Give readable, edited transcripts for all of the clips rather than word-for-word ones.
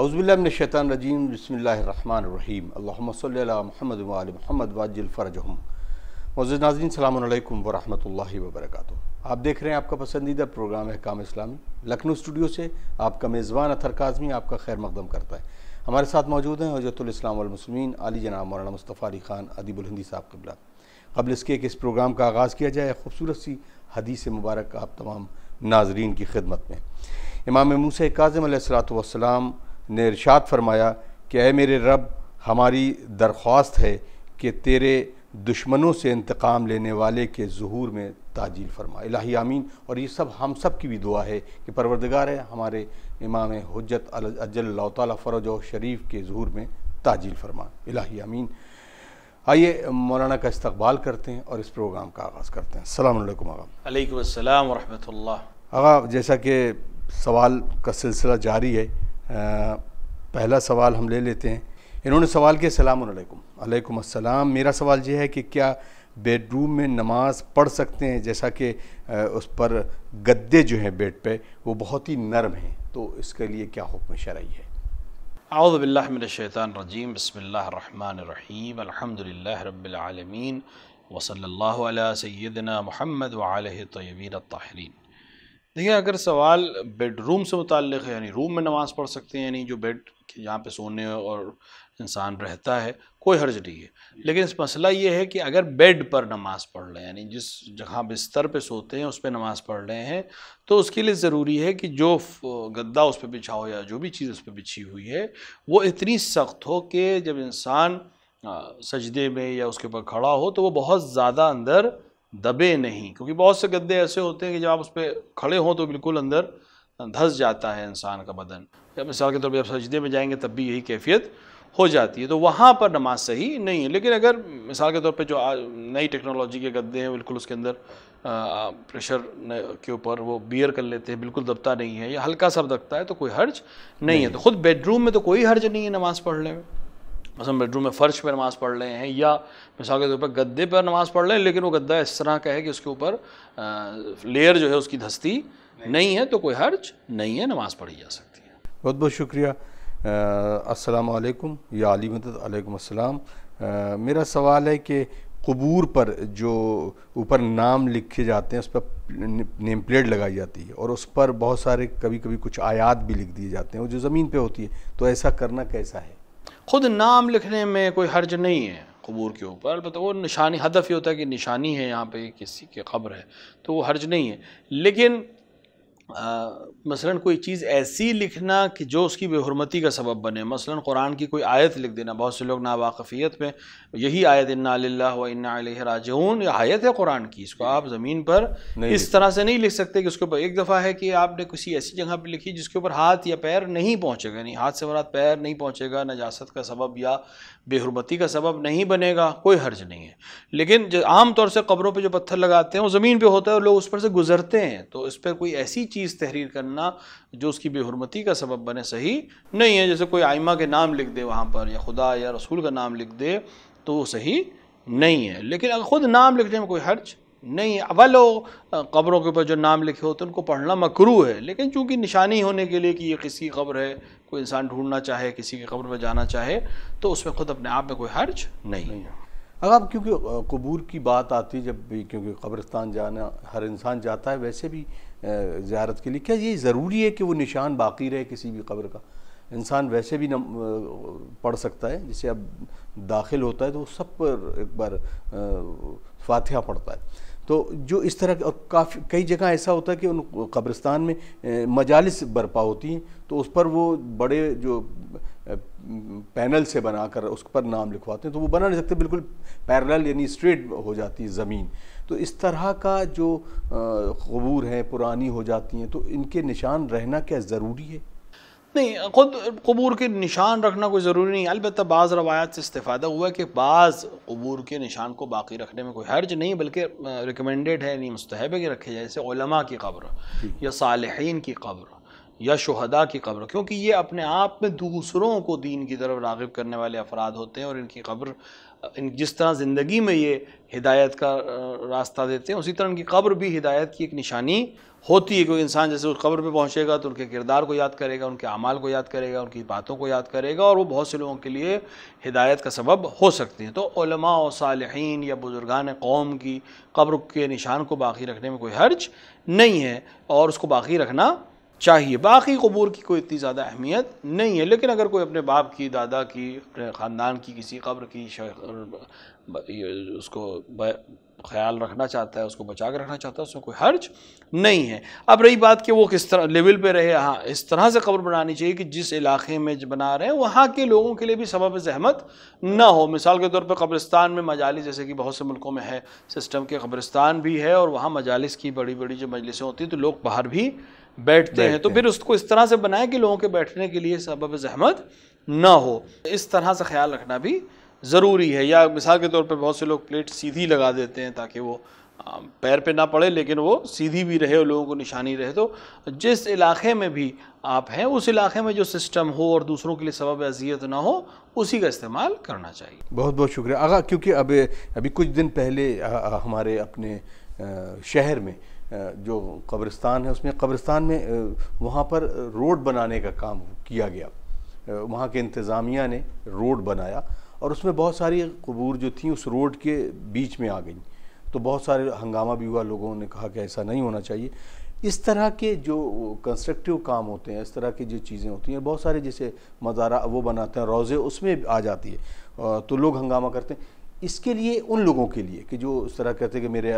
اعوذ باللہ من الشیطان الرجیم بسم اللہ الرحمن الرحیم اللہم صلی علی محمد وآل محمد وعجل فرجہم۔ معزز ناظرین السلام علیکم ورحمۃ اللہ وبرکاتہ۔ آپ دیکھ رہے ہیں آپ کا پسندیدہ پروگرام احکام اسلامی۔ لکھنؤ اسٹوڈیو سے آپ کا میزبان اطہر کاظمی آپ کا خیر مقدم کرتا ہے۔ ہمارے ساتھ موجود ہیں حجت الاسلام والمسلمین علی جناب مولانا مصطفیٰ علی خان ادیب الہندی صاحب قبلہ۔ قبل اس کے کہ اس پروگرام کا آغاز کیا جائے، خوبصورت سی حدیث مبارک آپ تمام ناظرین کی خدمت میں۔ امام موسیٰ کاظم علیہ السلام نے ارشاد فرمایا کہ اے میرے رب، ہماری درخواست ہے کہ تیرے دشمنوں سے انتقام لینے والے کے ظہور میں تعجیل فرما۔ الہی آمین۔ اور یہ سب ہم سب کی بھی دعا ہے کہ پروردگار ہے ہمارے امام حجت اجل اللہ تعالیٰ فرج و شریف کے ظہور میں تعجیل فرما۔ الہی آمین۔ آئیے مولانا کا استقبال کرتے ہیں اور اس پروگرام کا آغاز کرتے ہیں۔ السلام علیکم آقا۔ علیکم السلام ورحمۃ اللہ۔ آقا، جیسا کہ سوال کا سلسلہ جاری ہے، پہلا سوال ہم لے لیتے ہیں۔ انہوں نے سوال کیا، السلام علیکم۔ علیکم السلام۔ میرا سوال یہ ہے کہ کیا بیڈ روم میں نماز پڑھ سکتے ہیں، جیسا کہ اس پر گدے جو ہیں بیڈ پہ وہ بہت ہی نرم ہیں، تو اس کے لیے کیا حکم شرعی ہے؟ اعوذ باللہ من الشیطان الرجیم، بسم اللہ الرحمن الرحیم، الحمدللہ رب العالمین، وصلی اللہ علی سیدنا محمد وعلیہ الطیبین الطاہرین۔ دیکھیں، اگر سوال بیڈ روم سے متعلق ہے، یعنی روم میں نماز پڑھ سکتے ہیں، یعنی جو بیڈ جہاں پہ سونے اور انسان رہتا ہے، کوئی حرج نہیں ہے۔ لیکن اس مسئلہ یہ ہے کہ اگر بیڈ پر نماز پڑھ رہے ہیں، یعنی جس جگہ بستر پہ سوتے ہیں اس پہ نماز پڑھ رہے ہیں، تو اس کے لیے ضروری ہے کہ جو گدا اس پہ بچھا ہو یا جو بھی چیز اس پہ بچھی ہوئی ہے وہ اتنی سخت ہو کہ جب انسان سجدے میں یا اس کے اوپر کھڑا ہو تو وہ بہت زیادہ اندر دبے نہیں، کیونکہ بہت سے گدے ایسے ہوتے ہیں کہ جب آپ اس پہ کھڑے ہوں تو بالکل اندر دھس جاتا ہے انسان کا بدن، یا مثال کے طور پہ جب سجدے میں جائیں گے تب بھی یہی کیفیت ہو جاتی ہے، تو وہاں پر نماز صحیح نہیں ہے۔ لیکن اگر مثال کے طور پہ جو نئی ٹیکنالوجی کے گدے ہیں، بالکل اس کے اندر پریشر کے اوپر وہ بیئر کر لیتے ہیں، بالکل دبتا نہیں ہے یا ہلکا سا دبتا ہے، تو کوئی حرج نہیں ہے۔ تو خود بیڈ روم میں تو کوئی حرج نہیں ہے نماز پڑھنے میں۔ مثلا بیڈ روم میں فرش پہ نماز پڑھ رہے ہیں یا مثال کے طور پر گدے پر نماز پڑھ رہے ہیں، لیکن وہ گدا اس طرح کا ہے کہ اس کے اوپر لیئر جو ہے اس کی دھستی نہیں ہے، تو کوئی حرج نہیں ہے، نماز پڑھی جا سکتی ہے۔ بہت بہت شکریہ۔ السلام علیکم یا علی مدد۔ علیکم السلام۔ میرا سوال ہے کہ قبور پر جو اوپر نام لکھے جاتے ہیں، اس پر نیم پلیٹ لگائی جاتی ہے اور اس پر بہت سارے کبھی کبھی کچھ آیات بھی لکھ دیے جاتے ہیں، وہ جو زمین پہ ہوتی ہے، تو ایسا کرنا کیسا ہے؟ خود نام لکھنے میں کوئی حرج نہیں ہے قبور کے اوپر، البتہ وہ نشانی، ہدف یہ ہوتا ہے کہ نشانی ہے یہاں پہ کسی کی قبر ہے، تو وہ حرج نہیں ہے۔ لیکن مثلا کوئی چیز ایسی لکھنا کہ جو اس کی بے حرمتی کا سبب بنے، مثلا قرآن کی کوئی آیت لکھ دینا، بہت سے لوگ ناواقفیت میں یہی آیت انا للہ و انا الیہ راجعون، یہ آیت ہے قرآن کی، اس کو آپ زمین پر اس طرح سے نہیں لکھ سکتے کہ اس کے اوپر ایک دفعہ ہے کہ آپ نے کسی ایسی جگہ پہ لکھی جس کے اوپر ہاتھ یا پیر نہیں پہنچے گا، یعنی ہاتھ سے مراد پیر نہیں پہنچے گا، نجاست کا سبب یا بے حرمتی کا سبب نہیں بنے گا، کوئی حرج نہیں ہے۔ لیکن عام طور سے قبروں پہ جو پتھر لگاتے ہیں وہ زمین پہ ہوتا ہے اور لوگ اس پر سے گزرتے ہیں، تو اس پہ کوئی ایسی چیز تحریر کرنا جو اس کی بے حرمتی کا سبب بنے صحیح نہیں ہے۔ جیسے کوئی آئمہ کے نام لکھ دے وہاں پر یا خدا یا رسول کا نام لکھ دے تو وہ صحیح نہیں ہے۔ لیکن اگر خود نام لکھنے میں کوئی حرج نہیں ہے، ولو قبروں کے اوپر جو نام لکھے ہوتے ہیں ان کو پڑھنا مکروہ ہے، لیکن چونکہ نشانی ہونے کے لیے کہ یہ کسی کی قبر ہے، کوئی انسان ڈھونڈنا چاہے، کسی کی قبر پہ جانا چاہے، تو اس میں خود اپنے آپ میں کوئی حرج نہیں ہے۔ اگر کیونکہ قبور کی بات آتی جب بھی، کیونکہ قبرستان جانا ہر انسان جاتا ہے ویسے بھی زیارت کے لیے، کیا یہ ضروری ہے کہ وہ نشان باقی رہے کسی بھی قبر کا؟ انسان ویسے بھی پڑھ سکتا ہے، جسے اب داخل ہوتا ہے تو وہ سب پر ایک بار فاتحہ پڑھتا ہے، تو جو اس طرح اور کافی کئی جگہ ایسا ہوتا ہے کہ ان قبرستان میں مجالس برپا ہوتی ہیں، تو اس پر وہ بڑے جو پینل سے بنا کر اس پر نام لکھواتے ہیں، تو وہ بنا نہیں سکتے، بالکل پیرلل یعنی اسٹریٹ ہو جاتی ہے زمین، تو اس طرح کا جو قبور ہیں پرانی ہو جاتی ہیں، تو ان کے نشان رہنا کیا ضروری ہے؟ نہیں، خود قبور کے نشان رکھنا کوئی ضروری نہیں، البتہ بعض روایات سے استفادہ ہوا ہے کہ بعض قبور کے نشان کو باقی رکھنے میں کوئی حرج نہیں، بلکہ ریکمینڈیڈ ہے، یعنی مستحب ہے کہ رکھے جائے، جیسے علماء کی قبر یا صالحین کی قبر یا شہداء کی قبر، کیونکہ یہ اپنے آپ میں دوسروں کو دین کی طرف راغب کرنے والے افراد ہوتے ہیں، اور ان کی قبر جس طرح زندگی میں یہ ہدایت کا راستہ دیتے ہیں، اسی طرح ان کی قبر بھی ہدایت کی ایک نشانی ہوتی ہے. کوئی انسان جیسے اس قبر پہ پہنچے گا تو ان کے کردار کو یاد کرے گا، ان کے اعمال کو یاد کرے گا، ان کی باتوں کو یاد کرے گا، اور وہ بہت سے لوگوں کے لیے ہدایت کا سبب ہو سکتے ہیں. تو علماء و صالحین یا بزرگان قوم کی قبر کے نشان کو باقی رکھنے میں کوئی حرج نہیں ہے، اور اس کو باقی رکھنا چاہیے. باقی قبور کی کوئی اتنی زیادہ اہمیت نہیں ہے، لیکن اگر کوئی اپنے باپ کی، دادا کی، اپنے خاندان کی کسی قبر کی اس کو خیال رکھنا چاہتا ہے، اس کو بچا کے رکھنا چاہتا ہے، اس میں کوئی حرج نہیں ہے. اب رہی بات کہ وہ کس طرح لیول پہ رہے، ہاں اس طرح سے قبر بنانی چاہیے کہ جس علاقے میں بنا رہے ہیں وہاں کے لوگوں کے لیے بھی سبب زحمت نہ ہو. مثال کے طور پہ قبرستان میں مجالس، جیسے کہ بہت سے ملکوں میں ہے سسٹم کے قبرستان بھی ہے، اور وہاں مجالس کی بڑی بڑی جو مجلسیں ہوتی ہیں تو لوگ باہر بھی بیٹھتے ہیں، تو پھر اس کو اس طرح سے بنائیں کہ لوگوں کے بیٹھنے کے لیے سبب زحمت نہ ہو. اس طرح سے خیال رکھنا بھی ضروری ہے. یا مثال کے طور پر بہت سے لوگ پلیٹ سیدھی لگا دیتے ہیں تاکہ وہ پیر پہ نہ پڑے، لیکن وہ سیدھی بھی رہے اور لوگوں کو نشانی رہے. تو جس علاقے میں بھی آپ ہیں اس علاقے میں جو سسٹم ہو اور دوسروں کے لیے سبب اذیت نہ ہو، اسی کا استعمال کرنا چاہیے. بہت بہت شکریہ آغا. کیونکہ ابھی کچھ دن پہلے ہمارے اپنے شہر میں جو قبرستان ہے، اس میں قبرستان میں وہاں پر روڈ بنانے کا کام کیا گیا. وہاں کے انتظامیہ نے روڈ بنایا اور اس میں بہت ساری قبور جو تھیں اس روڈ کے بیچ میں آ گئیں. تو بہت سارے ہنگامہ بھی ہوا، لوگوں نے کہا کہ ایسا نہیں ہونا چاہیے. اس طرح کے جو کنسٹرکٹیو کام ہوتے ہیں، اس طرح کی جو چیزیں ہوتی ہیں، بہت سارے جیسے مزارع وہ بناتے ہیں، روضے، اس میں آ جاتی ہے تو لوگ ہنگامہ کرتے ہیں. اس کے لیے ان لوگوں کے لیے کہ جو اس طرح کہتے ہیں کہ میرے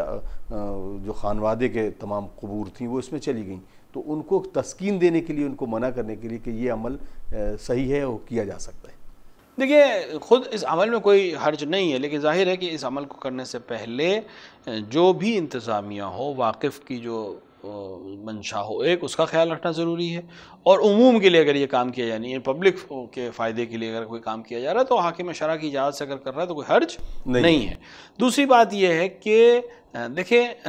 جو خانوادے کے تمام قبور تھیں وہ اس میں چلی گئیں، تو ان کو تسکین دینے کے لیے، ان کو منع کرنے کے لیے کہ یہ عمل صحیح ہے، وہ کیا جا سکتا ہے. دیکھیے خود اس عمل میں کوئی حرج نہیں ہے، لیکن ظاہر ہے کہ اس عمل کو کرنے سے پہلے جو بھی انتظامیہ ہو، واقف کی جو منشا ہو، ایک اس کا خیال رکھنا ضروری ہے. اور عموم کے لیے اگر یہ کام کیا یعنی پبلک کے فائدے کے لیے اگر کوئی کام کیا جا رہا ہے تو حاکم شرع کی اجازت سے اگر کر رہا ہے تو کوئی حرج نہیں ہے. دوسری بات یہ ہے کہ دیکھیں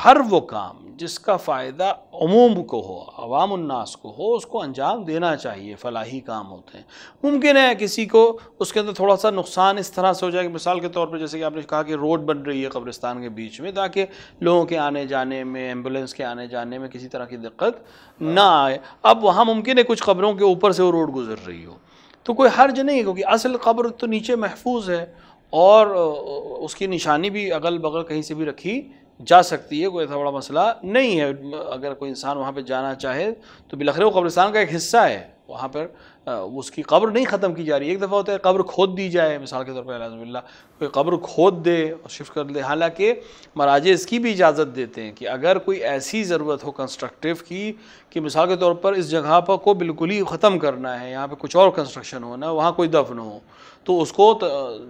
ہر وہ کام جس کا فائدہ عموم کو ہو، عوام الناس کو ہو، اس کو انجام دینا چاہیے. فلاحی کام ہوتے ہیں. ممکن ہے کسی کو اس کے اندر تھوڑا سا نقصان اس طرح سے ہو جائے کہ مثال کے طور پر جیسے کہ آپ نے کہا کہ روڈ بن رہی ہے قبرستان کے بیچ میں تاکہ لوگوں کے آنے جانے میں، ایمبولینس کے آنے جانے میں کسی طرح کی دقت نہ آئے. اب وہاں ممکن ہے کچھ قبروں کے اوپر سے وہ روڈ گزر رہی ہو تو کوئی حرج نہیں ہے، کیونکہ اصل قبر تو نیچے محفوظ ہے اور اس کی نشانی بھی اگل بغل کہیں سے بھی رکھی جا سکتی ہے. کوئی ایسا بڑا مسئلہ نہیں ہے. اگر کوئی انسان وہاں پہ جانا چاہے تو بالآخر وہ قبرستان کا ایک حصہ ہے، وہاں پر اس کی قبر نہیں ختم کی جا رہی. ایک دفعہ ہوتا ہے قبر کھود دی جائے، مثال کے طور پر اعوذ باللہ کوئی قبر کھود دے اور شفٹ کر دے. حالانکہ مراجع اس کی بھی اجازت دیتے ہیں کہ اگر کوئی ایسی ضرورت ہو کنسٹرکٹیو کی کہ مثال کے طور پر اس جگہ پر کو بالکل ہی ختم کرنا ہے، یہاں پہ کچھ اور کنسٹرکشن ہونا ہے، وہاں کوئی دفن ہو، تو اس کو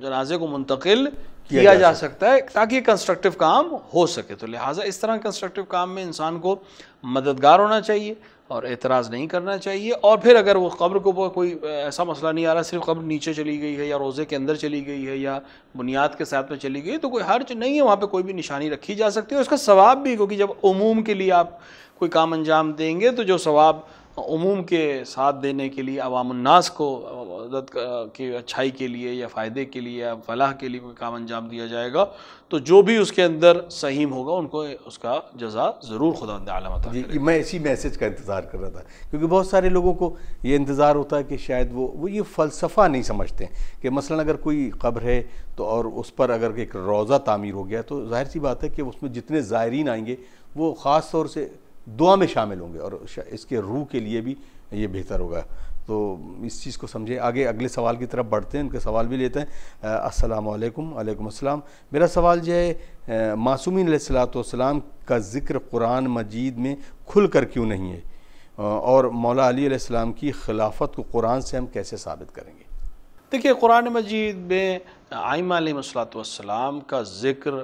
جنازے کو منتقل کیا جا سکتا ہے تاکہ کنسٹرکٹیو کام ہو سکے. تو لہٰذا اس طرح کنسٹرکٹیو کام میں انسان کو مددگار ہونا چاہیے اور اعتراض نہیں کرنا چاہیے. اور پھر اگر وہ قبر کو کوئی ایسا مسئلہ نہیں آ رہا، صرف قبر نیچے چلی گئی ہے یا روزے کے اندر چلی گئی ہے یا بنیاد کے ساتھ میں چلی گئی تو کوئی حرج نہیں ہے، وہاں پہ کوئی بھی نشانی رکھی جا سکتی ہے. اس کا ثواب بھی، کیونکہ جب عموم کے لیے آپ کوئی کام انجام دیں گے تو جو ثواب عموم کے ساتھ دینے کے لیے، عوام الناس کو مدد کی اچھائی کے لیے یا فائدے کے لیے یا فلاح کے لیے کوئی کام انجام دیا جائے گا تو جو بھی اس کے اندر سہیم ہوگا ان کو اس کا جزا ضرور خداوند عالم عطا کرے گا. جی میں اسی میسج کا انتظار کر رہا تھا، کیونکہ بہت سارے لوگوں کو یہ انتظار ہوتا ہے کہ شاید وہ یہ فلسفہ نہیں سمجھتے کہ مثلا اگر کوئی قبر ہے تو اور اس پر اگر ایک روضہ تعمیر ہو گیا تو ظاہر سی بات ہے کہ اس میں جتنے زائرین آئیں گے وہ خاص طور سے دعا میں شامل ہوں گے اور اس کے روح کے لیے بھی یہ بہتر ہوگا. تو اس چیز کو سمجھیں. آگے اگلے سوال کی طرف بڑھتے ہیں، ان کے سوال بھی لیتے ہیں. السلام علیکم. وعلیکم السلام. میرا سوال جو ہے معصومین علیہ الصلوۃ والسلام کا ذکر قرآن مجید میں کھل کر کیوں نہیں ہے، اور مولا علی علیہ السلام کی خلافت کو قرآن سے ہم کیسے ثابت کریں گے؟ دیکھیے قرآن مجید میں ائمہ علیہ الصلوۃ والسلام کا ذکر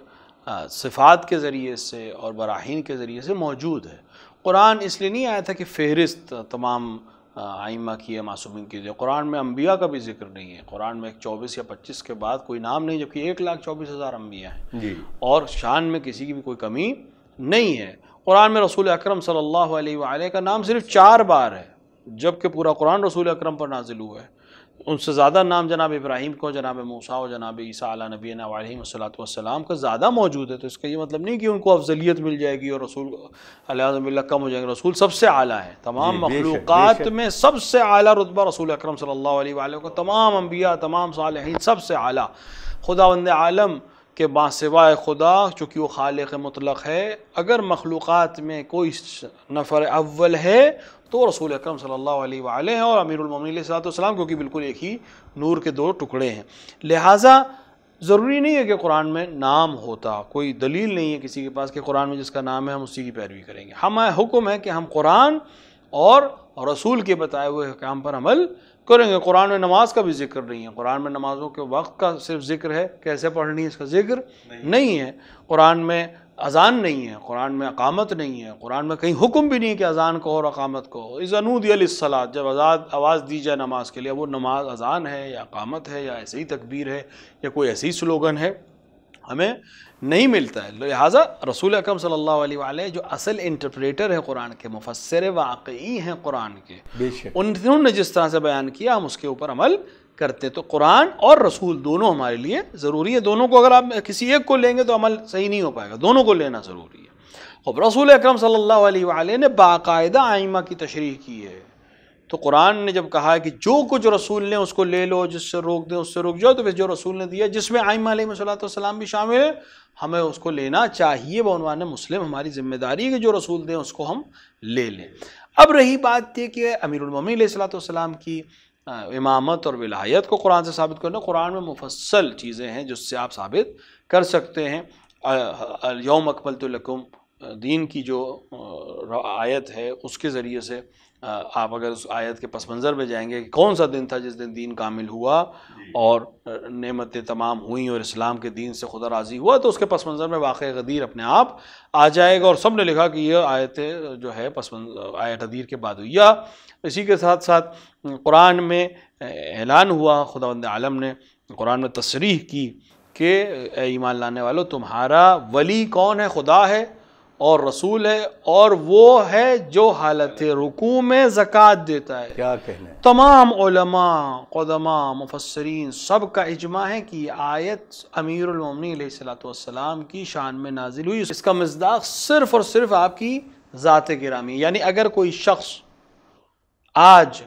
صفات کے ذریعے سے اور براہین کے ذریعے سے موجود ہے. قرآن اس لیے نہیں آیا تھا کہ فہرست تمام ائمہ کی یا معصومین کی. قرآن میں انبیاء کا بھی ذکر نہیں ہے. قرآن میں 24 یا 25 کے بعد کوئی نام نہیں، جبکہ 1,24,000 انبیاء ہیں. اور شان میں کسی کی بھی کوئی کمی نہیں ہے۔ قرآن میں رسول اکرم صلی اللہ علیہ وآلہ کا نام صرف 4 بار ہے، جبکہ پورا قرآن رسول اکرم پر نازل ہوا ہے۔ ان سے زیادہ نام جناب ابراہیم کو، جناب موسیٰ اور جناب عیسیٰ علیہ نبینا علیہ السلام کا زیادہ موجود ہے۔ تو اس کا یہ مطلب نہیں کہ ان کو افضلیت مل جائے گی اور رسول علیہ باللہ کم ہو جائے گا۔ رسول سب سے اعلیٰ ہے، تمام مخلوقات میں سب سے اعلیٰ رتبہ رسول اکرم صلی اللہ علیہ وآلہ کا، تمام انبیاء، تمام صالحین سب سے اعلیٰ۔ خداوند عالم کے سوائے خدا، چونکہ وہ خالق مطلق ہے، اگر مخلوقات میں کوئی نفر اول ہے تو رسول اکرم صلی اللہ علیہ وآلہ ہیں، اور امیر المومنین علیہ السلام، کیونکہ بالکل ایک ہی نور کے 2 ٹکڑے ہیں۔ لہٰذا ضروری نہیں ہے کہ قرآن میں نام ہوتا، کوئی دلیل نہیں ہے کسی کے پاس کہ قرآن میں جس کا نام ہے ہم اسی کی پیروی کریں گے۔ ہمیں حکم ہے کہ ہم قرآن اور رسول کے بتائے ہوئے حکام پر عمل کریں گے۔ قرآن میں نماز کا بھی ذکر نہیں ہے، قرآن میں نمازوں کے وقت کا صرف ذکر ہے، کیسے پڑھنی ہے اس کا ذکر نہیں ہے۔ قرآن میں اذان نہیں ہے، قرآن میں اقامت نہیں ہے، قرآن میں کہیں حکم بھی نہیں کہ اذان کو اور اقامت کو۔ اذا نودی للصلاۃ، جب آواز دی جائے نماز کے لیے، وہ نماز اذان ہے یا اقامت ہے یا ایسے ہی تکبیر ہے یا کوئی ایسی سلوگن ہے، ہمیں نہیں ملتا ہے۔ لہٰذا رسول اکرم صلی اللہ علیہ وآلہ جو اصل انٹرپریٹر ہے قرآن کے، مفسر واقعی ہیں قرآن کے، انہوں نے جس طرح سے بیان کیا ہم اس کے اوپر عمل کرتے۔ تو قرآن اور رسول دونوں ہمارے لیے ضروری ہے۔ دونوں کو اگر آپ کسی ایک کو لیں گے تو عمل صحیح نہیں ہو پائے گا، دونوں کو لینا ضروری ہے۔ اب رسول اکرم صلی اللہ علیہ وآلہ نے باقاعدہ آئمہ کی تشریح کی ہے۔ تو قرآن نے جب کہا ہے کہ جو کچھ رسول نے اس کو لے لو، جس سے روک دیں اس سے روک جاؤ، تو پھر جو رسول نے دیا جس میں آئمہ علیہ السلام بھی شامل ہے، ہمیں اس کو لینا چاہیے۔ بعنوان مسلم ہماری ذمہ داری ہے کہ جو رسول دیں اس کو ہم لے لیں۔ اب رہی بات یہ کہ امیر المومنین علیہ السلام کی امامت اور ولایت کو قرآن سے ثابت کرنا، قرآن میں مفصل چیزیں ہیں جس سے آپ ثابت کر سکتے ہیں۔ یوم اکملت لکم، دین کی جو آیت ہے اس کے ذریعے سے آپ اگر اس آیت کے پس منظر میں جائیں گے کہ کون سا دن تھا جس دن دین کامل ہوا اور نعمتیں تمام ہوئیں اور اسلام کے دین سے خدا راضی ہوا، تو اس کے پس منظر میں واقعہ غدیر اپنے آپ آ جائے گا، اور سب نے لکھا کہ یہ آیت جو ہے پس منظر آیت غدیر کے بعد ہوئی۔ یا اسی کے ساتھ ساتھ قرآن میں اعلان ہوا، خداوند عالم نے قرآن میں تصریح کی کہ اے ایمان لانے والو، تمہارا ولی کون ہے؟ خدا ہے اور رسول ہے، اور وہ ہے جو حالت رکوع میں زکوٰۃ دیتا ہے۔ کیا کہنا ہے؟ تمام علماء، قدماء، مفسرین سب کا اجماع ہے کہ یہ آیت امیر المومنین علیہ السلام کی شان میں نازل ہوئی۔ اس کا مصداق صرف اور صرف آپ کی ذات گرامی، یعنی اگر کوئی شخص آج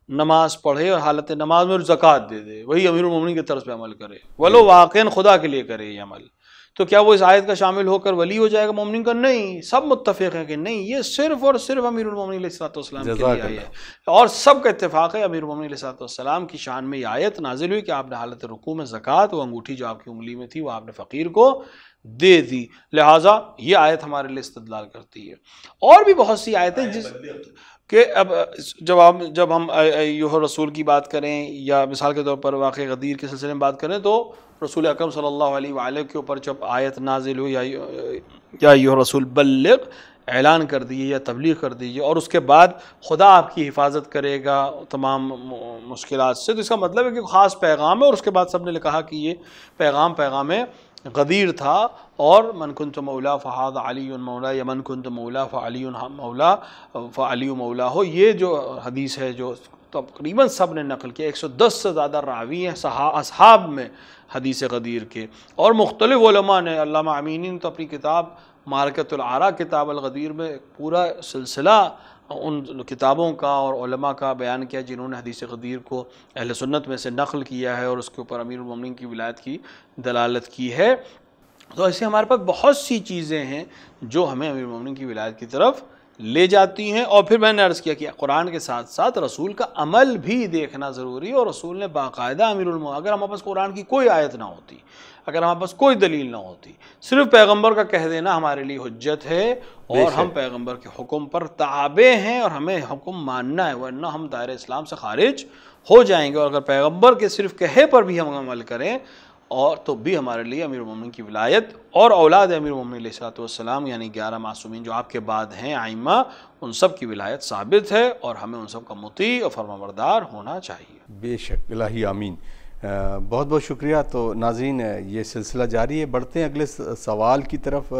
نماز پڑھے اور حالت نماز میں زکوٰۃ دے دے، وہی امیر المومنین کی طرز پہ عمل کرے، ولو واقعاً خدا کے لیے کرے یہ عمل، تو کیا وہ اس آیت کا شامل ہو کر ولی ہو جائے گا مومنین کا؟ نہیں، سب متفق ہیں کہ نہیں، یہ صرف اور صرف امیر المومنین علیہ السلام کے لیے آئی ہے، اور سب کا اتفاق ہے امیر المومنین علیہ السلام کی شان میں یہ آیت نازل ہوئی کہ آپ نے حالت رکوع میں زکوٰۃ، وہ انگوٹھی جو آپ کی انگلی میں تھی وہ آپ نے فقیر کو دے دی۔ لہٰذا یہ آیت ہمارے لیے استدلال کرتی ہے۔ اور بھی بہت سی آیتیں جس کہ اب جب ہم ایھا رسول کی بات کریں یا مثال کے طور پر واقع غدیر کے سلسلے میں بات کریں، تو رسول اکرم صلی اللہ علیہ وآلہ کے اوپر جب آیت نازل ہوئی یا ایھا رسول بلغ، اعلان کر دیجیے یا تبلیغ کر دیجیے، اور اس کے بعد خدا آپ کی حفاظت کرے گا تمام مشکلات سے، تو اس کا مطلب ہے کہ خاص پیغام ہے، اور اس کے بعد سب نے کہا کہ یہ پیغام غدیر تھا، اور من کنت مولا فہذا علی مولا، یا من کنت مولا فعلی مولا فعلی مولا ہو، یہ جو حدیث ہے جو تقریباً سب نے نقل کیا، 110 سے زیادہ راوی ہیں اصحاب میں حدیث غدیر کے، اور مختلف علماء نے، علامہ امینی نے تو اپنی کتاب معرکۃ الآراء کتاب الغدیر میں پورا سلسلہ ان کتابوں کا اور علماء کا بیان کیا جنہوں نے حدیث غدیر کو اہل سنت میں سے نقل کیا ہے اور اس کے اوپر امیر المومنین کی ولایت کی دلالت کی ہے۔ تو ایسے ہمارے پاس بہت سی چیزیں ہیں جو ہمیں امیر المومنین کی ولایت کی طرف لے جاتی ہیں، اور پھر میں نے عرض کیا کہ قرآن کے ساتھ ساتھ رسول کا عمل بھی دیکھنا ضروری ہے، اور رسول نے باقاعدہ اگر ہمارے پاس قرآن کی کوئی آیت نہ ہوتی، اگر ہمارے پاس کوئی دلیل نہ ہوتی، صرف پیغمبر کا کہہ دینا ہمارے لیے حجت ہے، اور ہم پیغمبر کے حکم پر تابع ہیں اور ہمیں حکم ماننا ہے، ورنہ ہم دائرہ اسلام سے خارج ہو جائیں گے۔ اور اگر پیغمبر کے صرف کہے پر بھی ہم عمل کریں، اور تو بھی ہمارے لیے امیر المومنین کی ولایت اور اولاد امیر المومنین علیہ السلام یعنی 11 معصومین جو آپ کے بعد ہیں آئمہ، ان سب کی ولایت ثابت ہے، اور ہمیں ان سب کا مطیع اور فرمانبردار ہونا چاہیے۔ بے شک، الہی آمین۔ بہت بہت شکریہ۔ تو ناظرین، یہ سلسلہ جاری ہے، بڑھتے ہیں اگلے سوال کی طرف۔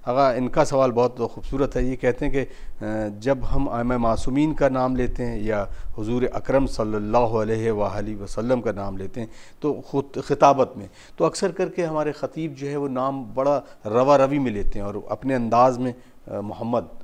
آغا ان کا سوال بہت خوبصورت ہے. یہ کہتے ہیں کہ جب ہم ائمہ معصومین کا نام لیتے ہیں یا حضور اکرم صلی اللہ علیہ وآلہ وسلم کا نام لیتے ہیں تو خطابت میں تو اکثر کر کے ہمارے خطیب جو ہے وہ نام بڑا روا روی میں لیتے ہیں اور اپنے انداز میں محمد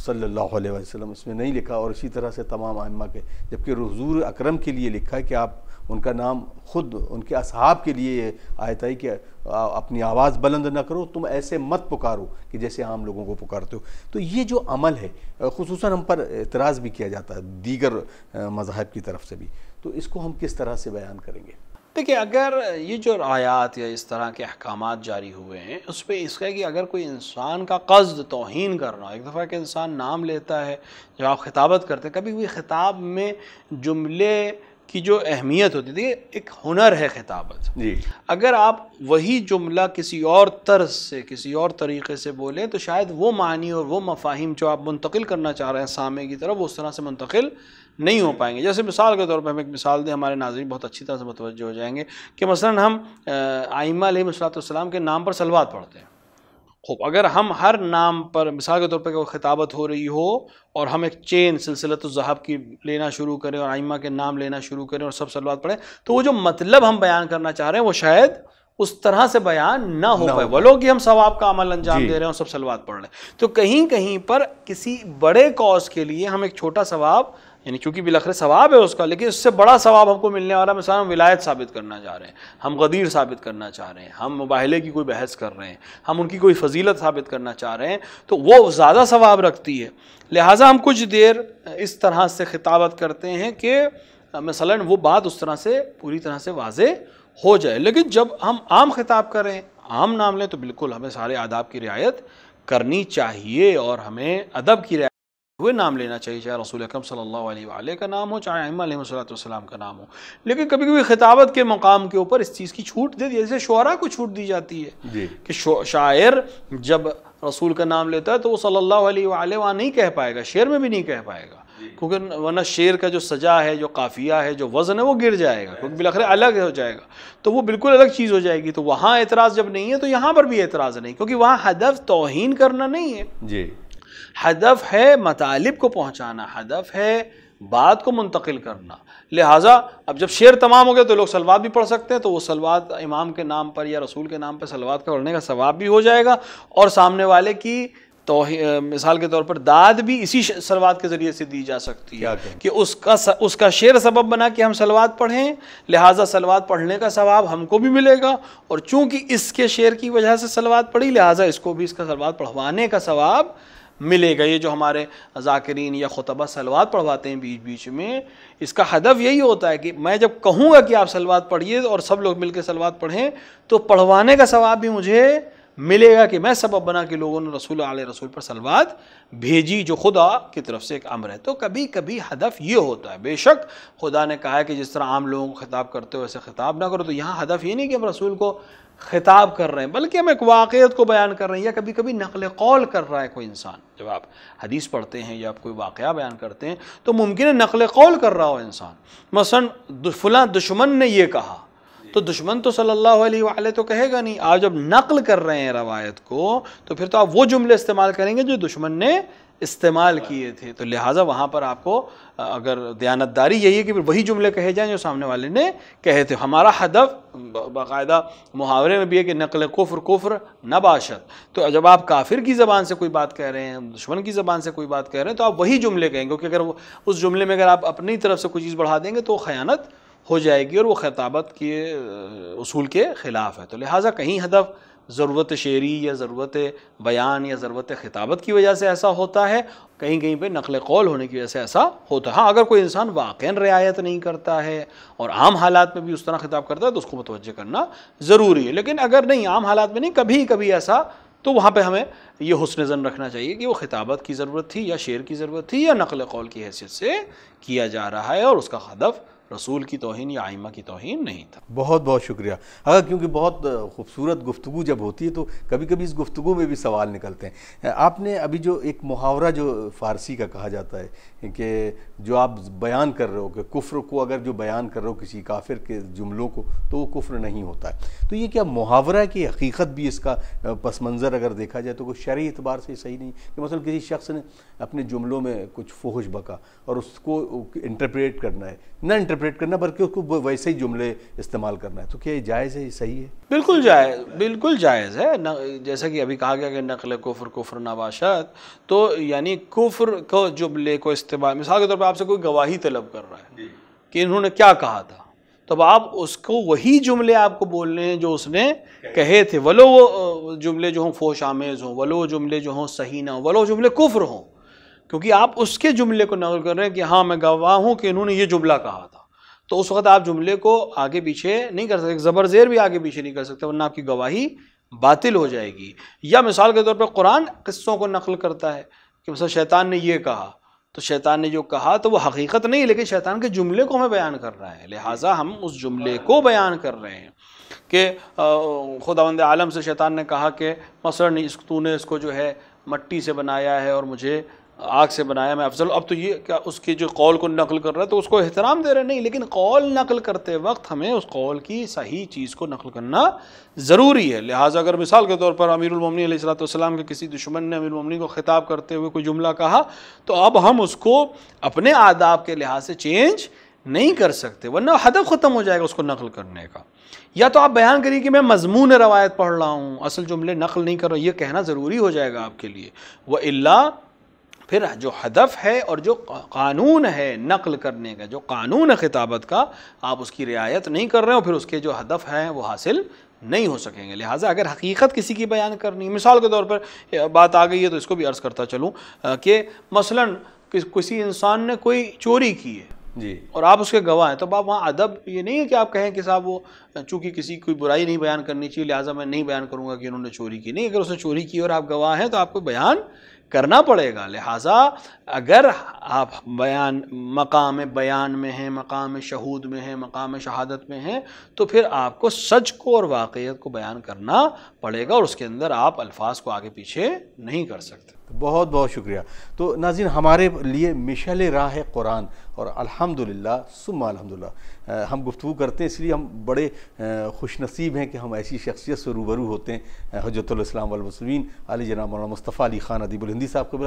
صلی اللہ علیہ وسلم اس میں نہیں لکھا, اور اسی طرح سے تمام ائمہ کے, جبکہ حضور اکرم کے لیے لکھا ہے کہ آپ ان کا نام خود ان کے اصحاب کے لیے یہ آیت آئی کہ اپنی آواز بلند نہ کرو, تم ایسے مت پکارو کہ جیسے عام لوگوں کو پکارتے ہو. تو یہ جو عمل ہے خصوصاً ہم پر اعتراض بھی کیا جاتا ہے دیگر مذاہب کی طرف سے بھی, تو اس کو ہم کس طرح سے بیان کریں گے؟ دیکھیں, اگر یہ جو آیات یا اس طرح کے احکامات جاری ہوئے ہیں اس پہ اس کا ہے کہ اگر کوئی انسان کا قصد توہین کرنا, ایک دفعہ کہ انسان نام لیتا ہے جب آپ خطابت کرتے ہیں, کبھی بھی خطاب میں جملے کی جو اہمیت ہوتی ہے, ایک ہنر ہے خطابت جی, اگر آپ وہی جملہ کسی اور طرز سے کسی اور طریقے سے بولیں تو شاید وہ معنی اور وہ مفاہیم جو آپ منتقل کرنا چاہ رہے ہیں سامع کی طرف وہ اس طرح سے منتقل نہیں ہو پائیں گے. جیسے مثال کے طور پہ ہم ایک مثال دیں, ہمارے ناظرین بہت اچھی طرح سے متوجہ ہو جائیں گے کہ مثلا ہم ائمہ علیہ السلام کے نام پر صلوات پڑھتے ہیں. خوب, اگر ہم ہر نام پر مثال کے طور پہ کوئی خطابت ہو رہی ہو اور ہم ایک چین سلسلۃ الذہب کی لینا شروع کریں اور ائمہ کے نام لینا شروع کریں اور سب صلوات پڑھیں, تو وہ جو مطلب ہم بیان کرنا چاہ رہے ہیں وہ شاید اس طرح سے بیان نہ ہو پائے, ولو کہ ہم ثواب کا عمل انجام دے رہے ہیں اور سب صلوات پڑھ رہے ہیں. تو کہیں کہیں پر کسی بڑے کاز کے لیے ہم ایک چھوٹا ثواب, یعنی چونکہ بالاخره ثواب ہے اس کا, لیکن اس سے بڑا ثواب ہم کو ملنے والا, مثلا ہم ولایت ثابت کرنا چاہ رہے ہیں, ہم غدیر ثابت کرنا چاہ رہے ہیں, ہم مباہلے کی کوئی بحث کر رہے ہیں, ہم ان کی کوئی فضیلت ثابت کرنا چاہ رہے ہیں, تو وہ زیادہ ثواب رکھتی ہے. لہٰذا ہم کچھ دیر اس طرح سے خطابت کرتے ہیں کہ مثلا وہ بات اس طرح سے پوری طرح سے واضح ہو جائے. لیکن جب ہم عام خطاب کریں, عام نام لیں, تو بالکل ہمیں سارے آداب کی رعایت کرنی چاہیے اور ہمیں ادب کی رعایت ہوئے نام لینا چاہیے, چاہے رسول اکرم صلی اللہ علیہ وآلہ کا نام ہو, چاہے ائمہ علیہ السلام کا نام ہو. لیکن کبھی کبھی خطابت کے مقام کے اوپر اس چیز کی چھوٹ دے دی, جیسے شعراء کو چھوٹ دی جاتی ہے کہ شاعر جب رسول کا نام لیتا ہے تو وہ صلی اللہ علیہ وآلہ وہاں نہیں کہہ پائے گا, شعر میں بھی نہیں کہہ پائے گا, کیونکہ ورنہ شعر کا جو سجا ہے, جو قافیہ ہے, جو وزن ہے, وہ گر جائے گا, کیونکہ بالاخره الگ ہو جائے گا, تو وہ بالکل الگ چیز ہو جائے گی. تو وہاں اعتراض جب نہیں ہے تو یہاں پر بھی اعتراض نہیں, کیونکہ وہاں ہدف توہین کرنا نہیں ہے جی, ہدف ہے مطالب کو پہنچانا, ہدف ہے بات کو منتقل کرنا. لہٰذا اب جب شعر تمام ہو گئے تو لوگ صلوات بھی پڑھ سکتے ہیں, تو وہ صلوات امام کے نام پر یا رسول کے نام پر صلوات کا پڑھنے کا ثواب بھی ہو جائے گا, اور سامنے والے کی مثال کے طور پر داد بھی اسی صلوات کے ذریعے سے دی جا سکتی ہے کہ اس کا شعر سبب بنا کہ ہم صلوات پڑھیں, لہٰذا صلوات پڑھنے کا ثواب ہم کو بھی ملے گا, اور چونکہ اس کے شعر کی وجہ سے صلوات پڑھی لہٰذا اس کو بھی اس کا صلوات پڑھوانے کا ثواب ملے گا. یہ جو ہمارے ذاکرین یا خطبہ صلوات پڑھواتے ہیں بیچ بیچ میں, اس کا ہدف یہی ہوتا ہے کہ میں جب کہوں گا کہ آپ صلوات پڑھیے اور سب لوگ مل کے صلوات پڑھیں تو پڑھوانے کا ثواب بھی مجھے ملے گا کہ میں سبب بنا کہ لوگوں نے رسول علیہ رسول پر صلوات بھیجی, جو خدا کی طرف سے ایک امر ہے. تو کبھی کبھی ہدف یہ ہوتا ہے, بے شک خدا نے کہا ہے کہ جس طرح عام لوگوں کو خطاب کرتے ہو ویسے خطاب نہ کرو, تو یہاں ہدف یہ نہیں کہ ہم رسول کو خطاب کر رہے ہیں بلکہ ہم ایک واقعیت کو بیان کر رہے ہیں, یا کبھی کبھی نقل قول کر رہا ہے کوئی انسان. جب آپ حدیث پڑھتے ہیں یا آپ کوئی واقعہ بیان کرتے ہیں تو ممکن ہے نقل قول کر رہا ہو انسان, مثلا فلاں دشمن نے یہ کہا, تو دشمن تو صلی اللہ علیہ وآلہ تو کہے گا نہیں. آپ جب نقل کر رہے ہیں روایت کو تو پھر تو آپ وہ جملے استعمال کریں گے جو دشمن نے استعمال کیے تھے. تو لہٰذا وہاں پر آپ کو اگر دیانتداری یہی ہے کہ پھر وہی جملے کہے جائیں جو سامنے والے نے کہے تھے. ہمارا ہدف باقاعدہ محاورے میں بھی ہے کہ نقل کفر نہ باشد. تو جب آپ کافر کی زبان سے کوئی بات کہہ رہے ہیں, دشمن کی زبان سے کوئی بات کہہ رہے ہیں, تو آپ وہی جملے کہیں گے, کیونکہ اگر اس جملے میں اگر آپ اپنی طرف سے کوئی چیز بڑھا دیں گے تو خیانت ہو جائے گی اور وہ خطابت کے اصول کے خلاف ہے. تو لہٰذا کہیں ہدف ضرورت شعری یا ضرورت بیان یا ضرورت خطابت کی وجہ سے ایسا ہوتا ہے, کہیں کہیں پہ نقل قول ہونے کی وجہ سے ایسا ہوتا ہے. ہاں اگر کوئی انسان واقعاً رعایت نہیں کرتا ہے اور عام حالات میں بھی اس طرح خطاب کرتا ہے تو اس کو متوجہ کرنا ضروری ہے. لیکن اگر نہیں, عام حالات میں نہیں, کبھی کبھی ایسا, تو وہاں پہ ہمیں یہ حسن ظن رکھنا چاہیے کہ وہ خطابت کی ضرورت تھی یا شعر کی ضرورت تھی یا نقل قول کی حیثیت سے کیا جا رہا ہے, اور اس کا ہدف رسول کی توہین یا ائمہ کی توہین نہیں تھا۔ بہت بہت شکریہ۔ ہاں، کیونکہ بہت خوبصورت گفتگو جب ہوتی ہے تو کبھی کبھی اس گفتگو میں بھی سوال نکلتے ہیں۔ آپ نے ابھی جو ایک محاورہ جو فارسی کا کہا جاتا ہے کہ جو آپ بیان کر رہے ہو کہ کفر کو اگر جو بیان کر رہے ہو کسی کافر کے جملوں کو تو وہ کفر نہیں ہوتا ہے، تو یہ کیا محاورہ ہے کہ حقیقت بھی اس کا پس منظر اگر دیکھا جائے تو کوئی شرعی اعتبار سے صحیح نہیں کہ مثلا کسی شخص نے اپنے جملوں میں کچھ فحش بکا اور اس کو انٹرپریٹ کرنا ہے، نہ انٹرپریٹ کرنا بلکہ اس کو ویسے ہی جملے استعمال کرنا ہے، تو کیا یہ جائز ہے، یہ صحیح ہے؟ بالکل جائز ہے۔ جیسا کہ ابھی کہا گیا کہ نقل کفر کفر نباشت، تو یعنی کفر کو جملے کو استعمال، مثال کے طور پر آپ سے کوئی گواہی طلب کر رہا ہے کہ انہوں نے کیا کہا تھا، تو اب آپ اس کو وہی جملے آپ کو بولنے ہیں جو اس نے کہے تھے، ولو وہ جملے جو ہوں فحش آمیز ہوں، ولو وہ جملے جو ہوں صحیح نہ ہوں، ولو وہ جملے کفر ہوں، کیونکہ آپ اس کے جملے کو نقل کر رہے ہیں کہ ہاں میں گواہ ہوں کہ انہوں نے یہ جملہ کہا تھا، تو اس وقت آپ جملے کو آگے پیچھے نہیں کر سکتے، زبر زیر بھی آگے پیچھے نہیں کر سکتے، ورنہ آپ کی گواہی باطل ہو جائے گی۔ یا مثال کے طور پر قرآن قصوں کو نقل کرتا ہے کہ مثلا شیطان نے یہ کہا، تو شیطان نے جو کہا تو وہ حقیقت نہیں، لیکن شیطان کے جملے کو ہمیں بیان کر رہا ہے، لہٰذا ہم اس جملے کو بیان کر رہے ہیں کہ خداوند عالم سے شیطان نے کہا کہ مثلا تو نے اس کو جو ہے مٹی سے بنایا ہے اور مجھے آگ سے بنایا، میں افضل، اب تو یہ کیا اس کی جو قول کو نقل کر رہا ہے تو اس کو احترام دے رہے نہیں، لیکن قول نقل کرتے وقت ہمیں اس قول کی صحیح چیز کو نقل کرنا ضروری ہے۔ لہٰذا اگر مثال کے طور پر امیر المومنین علیہ السلام کے کسی دشمن نے امیر المومنین کو خطاب کرتے ہوئے کوئی جملہ کہا تو اب ہم اس کو اپنے آداب کے لحاظ سے چینج نہیں کر سکتے، ورنہ ہدف ختم ہو جائے گا اس کو نقل کرنے کا۔ یا تو آپ بیان کریے کہ میں مضمون روایت پڑھ رہا ہوں، اصل جملے نقل نہیں کر رہا، یہ کہنا ضروری ہو جائے گا آپ کے لیے، وَإِلَّا پھر جو ہدف ہے اور جو قانون ہے نقل کرنے کا، جو قانون ہے خطابت کا، آپ اس کی رعایت نہیں کر رہے ہو، پھر اس کے جو ہدف ہیں وہ حاصل نہیں ہو سکیں گے۔ لہٰذا اگر حقیقت کسی کی بیان کرنی، مثال کے طور پر بات آ گئی ہے تو اس کو بھی عرض کرتا چلوں کہ مثلا کسی انسان نے کوئی چوری کی ہے جی، اور آپ اس کے گواہ ہیں، تو آپ وہاں ادب یہ نہیں ہے کہ آپ کہیں کہ صاحب وہ چونکہ کسی کوئی برائی نہیں بیان کرنی چاہیے لہٰذا میں نہیں بیان کروں گا کہ انہوں نے چوری کی، نہیں، اگر اس نے چوری کی اور آپ گواہ ہیں تو آپ کو بیان کرنا پڑے گا۔ لہٰذا اگر آپ مقام بیان میں ہیں، مقام شہود میں ہیں، مقام شہادت میں ہیں، تو پھر آپ کو سچ کو اور واقعیت کو بیان کرنا پڑے گا، اور اس کے اندر آپ الفاظ کو آگے پیچھے نہیں کر سکتے۔ بہت بہت شکریہ۔ تو ناظرین، ہمارے لیے مشعل راہ قرآن، اور الحمدللہ ثم الحمدللہ ہم گفتگو کرتے ہیں، اس لیے ہم بڑے خوش نصیب ہیں کہ ہم ایسی شخصیت سے روبرو ہوتے ہیں، حجت الاسلام والمسلمین علی جناب مولانا مصطفیٰ علی خان ادیب الہندی صاحب کو،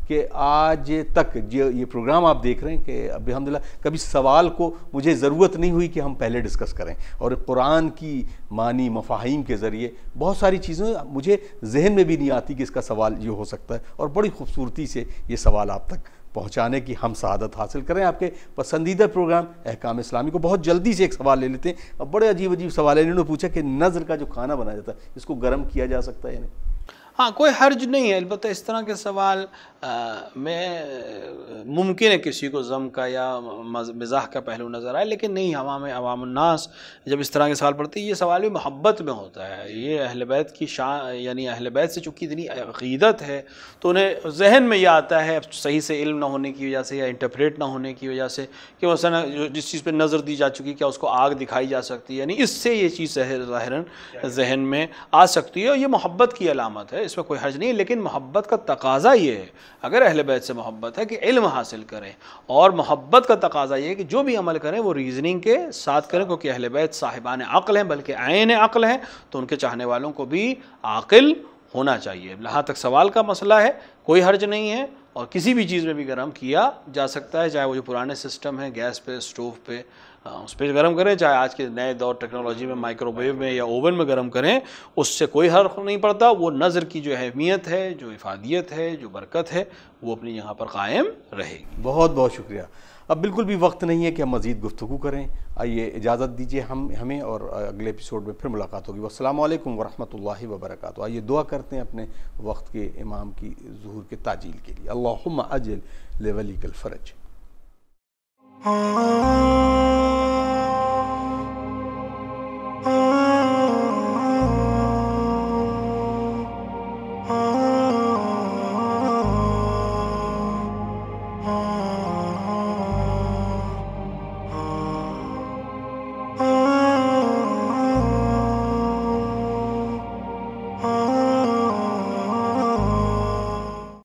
کہ آج تک یہ پروگرام آپ دیکھ رہے ہیں کہ الحمدللہ کبھی سوال کو مجھے ضرورت نہیں ہوئی کہ ہم پہلے ڈسکس کریں، اور قرآن کی معنی مفاہیم کے ذریعے بہت ساری چیزیں مجھے ذہن میں بھی نہیں آتی کہ اس کا سوال یہ ہو سکتا ہے، اور بڑی خوبصورتی سے یہ سوال آپ تک پہنچانے کی ہم سعادت حاصل کریں۔ آپ کے پسندیدہ پروگرام احکام اسلامی کو بہت جلدی سے ایک سوال لے لیتے ہیں، اب بڑے عجیب سوال ہے، انہوں نے پوچھا کہ نظر کا جو کھانا بنایا جاتا ہے اس کو گرم کیا جا سکتا ہے یا نہیں؟ ہاں، کوئی حرج نہیں ہے، البتہ اس طرح کے سوال میں ممکن ہے کسی کو ذم کا یا مزاح کا پہلو نظر آئے، لیکن نہیں، عوام الناس جب اس طرح کے سوال پڑھتے ہیں، یہ سوال بھی محبت میں ہوتا ہے، یہ اہل بیت کی شان، یعنی اہل بیت سے چونکہ اتنی عقیدت ہے تو انہیں ذہن میں یہ آتا ہے صحیح سے علم نہ ہونے کی وجہ سے یا انٹرپریٹ نہ ہونے کی وجہ سے کہ مثلا جس چیز پہ نظر دی جا چکی کیا اس کو آگ دکھائی جا سکتی ہے، یعنی اس سے یہ چیز ظاہراً ذہن میں آ سکتی ہے، اور یہ محبت کی علامت ہے، اس میں کوئی حرج نہیں، لیکن محبت کا تقاضا یہ ہے، اگر اہل بیت سے محبت ہے کہ علم حاصل کریں، اور محبت کا تقاضا یہ ہے کہ جو بھی عمل کریں وہ ریزننگ کے ساتھ کریں، کیونکہ اہل بیت صاحبان عقل ہیں، بلکہ عین عقل ہیں، تو ان کے چاہنے والوں کو بھی عاقل ہونا چاہیے۔ جہاں تک سوال کا مسئلہ ہے کوئی حرج نہیں ہے، اور کسی بھی چیز میں بھی گرم کیا جا سکتا ہے، چاہے وہ جو پرانے سسٹم ہیں گیس پہ، اسٹوو پہ، اس پہ گرم کریں، چاہے آج کے نئے دور ٹیکنالوجی میں مائکرو ویو میں یا اوون میں گرم کریں، اس سے کوئی فرق نہیں پڑتا، وہ نظر کی جو اہمیت ہے، جو افادیت ہے، جو برکت ہے، وہ اپنی یہاں پر قائم رہے گی۔ بہت بہت شکریہ۔ اب بالکل بھی وقت نہیں ہے کہ ہم مزید گفتگو کریں، آئیے اجازت دیجیے ہمیں، اور اگلے ایپیسوڈ میں پھر ملاقات ہوگی۔ والسلام علیکم ورحمۃ اللہ وبرکاتہ۔ آئیے دعا کرتے ہیں اپنے وقت کے امام کی ظہور کے تعجیل کے لیے۔ اللہم اجل لولیک الفرج۔